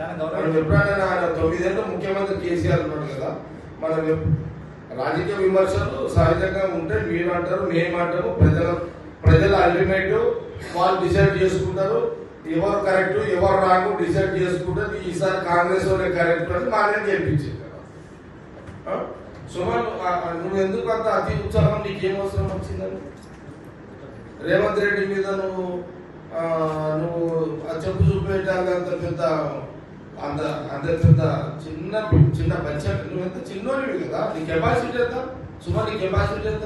మనం ఎప్పుడైనా ఆయన 9 ఏళ్ళు ముఖ్యమంత్రి కేసీఆర్ ఉన్నాడు కదా, మనం రాజకీయ విమర్శలు సహజంగా ఉంటే మీరు అంటారు, మేము అంటారు, ప్రజల అల్టిమేట్ వాళ్ళు డిసైడ్ చేసుకుంటారు. ఎవరు కరెక్ట్ ఎవరు రాంగ్ డిసైడ్ చేసుకుంటారు. ఈసారి కాంగ్రెస్ వాళ్ళే కరెక్ట్ అని మానే చెప్పించింది కదా. సుమన్, నువ్వు ఎందుకు అంత అతి ఉత్సాహం, నీకేం అవసరం వచ్చిందని? రేవంత్ రెడ్డి మీద నువ్వు చెప్పు చూపేయటానికి అంత పెద్ద చిన్న బచ్చ, నువ్వు ఎంత చిన్నోనివి కదా, నీ కెపాసిటీ ఎంత? సుమన్, నీ కెపాసిటీ ఎంత?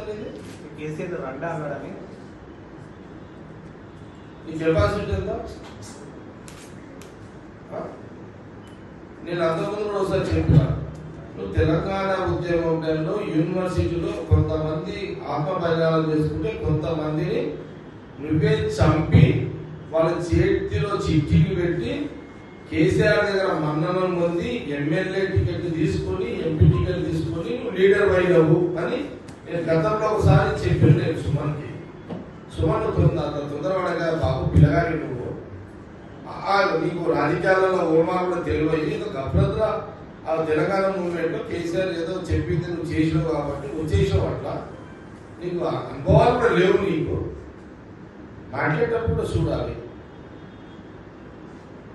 కేసీఆర్ రండా అన్నాడని నీ కెపాసిటీ ఎంత? నేను అంతకుముందు కూడా ఒకసారి చెప్పాను, నువ్వు తెలంగాణ ఉద్యమం టైంలో యూనివర్సిటీలో కొంతమంది ఆత్మపరిణామం చేసుకుంటే కొంతమందిని నువ్వే చంపి వాళ్ళ చేతిలో చిట్టీలు పెట్టి కేసీఆర్ దగ్గర మన్ననం పొంది ఎమ్మెల్యే టికెట్ తీసుకొని ఎంపీ టికెట్ తీసుకొని నువ్వు లీడర్ అయినవు అని నేను గతంలో ఒకసారి చెప్పాను. నేను సుమన్కి, సుమన్ తొందరపడగా బాబు పిల్లగాని నువ్వు నీకు రాజకీయాలలో ఓమా కూడా తెలివయ్యి గఫ్రత్లా ఆ తెలంగాణ మూవ్మెంట్లో కేసీఆర్ ఏదో చెప్పింది నువ్వు చేసావు కాబట్టి నువ్వు చేసావు. అట్లా నీకు అనుభవాలు కూడా లేవు. నీకు మాట్లాడేటప్పుడు కూడా చూడాలి,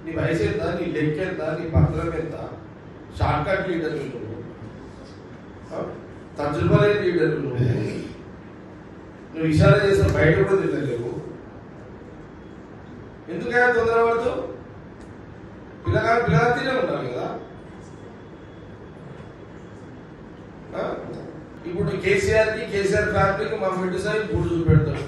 నీ వయసు ఎంత, నీ లెక్క ఎంత, నీ పత్రం ఎంత. షార్ట్ కట్ లీడర్ నువ్వు, తజుర్బా లేని లీడర్ నువ్వు ఇషారా చేసిన బయట కూడా తిరగలేవు. ఎందుకైనా తొందరపడుతూ పిల్లగా తినే ఉండాలి కదా. ఇప్పుడు కేసీఆర్ ఫ్యామిలీకి మా మిడ్డు సాయి బూడు చూపెడతాడు.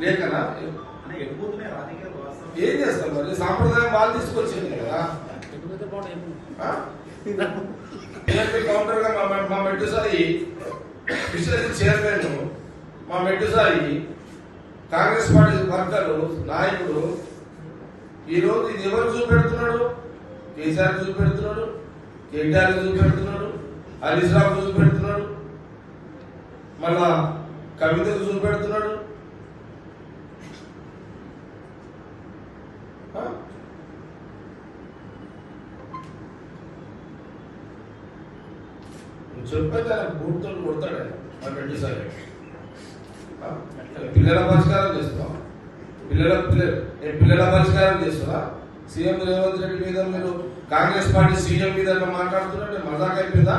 లేకనా ఏం చేస్తాం మరి? సాంప్రదాయం వాళ్ళు తీసుకొచ్చింది కదా. కౌంటర్ గా మా మెట్టు సాయి చైర్మన్, మా మెట్టు సాయి కాంగ్రెస్ పార్టీ వర్కరు నాయకుడు. ఈరోజు ఇది ఎవరు చూపెడుతున్నాడు? కేసీఆర్ చూపెడుతున్నాడు, కేటీఆర్ చూపెడుతున్నాడు, హరీష్ రావు చూపెడుతున్నాడు, మళ్ళా కవితకు చూపెడుతున్నాడు. చెప్పైతే ఆయన బూట్తో కొడతాడు మా పెట్టి సార్. పిల్లల పరిష్కారం చేస్తాం, పిల్లల పరిష్కారం చేస్తున్నా. సీఎం రేవంత్ రెడ్డి మీద మీరు కాంగ్రెస్ పార్టీ సీఎం మీద మాట్లాడుతున్నట్టు మజాక్ అయిపోయిందా?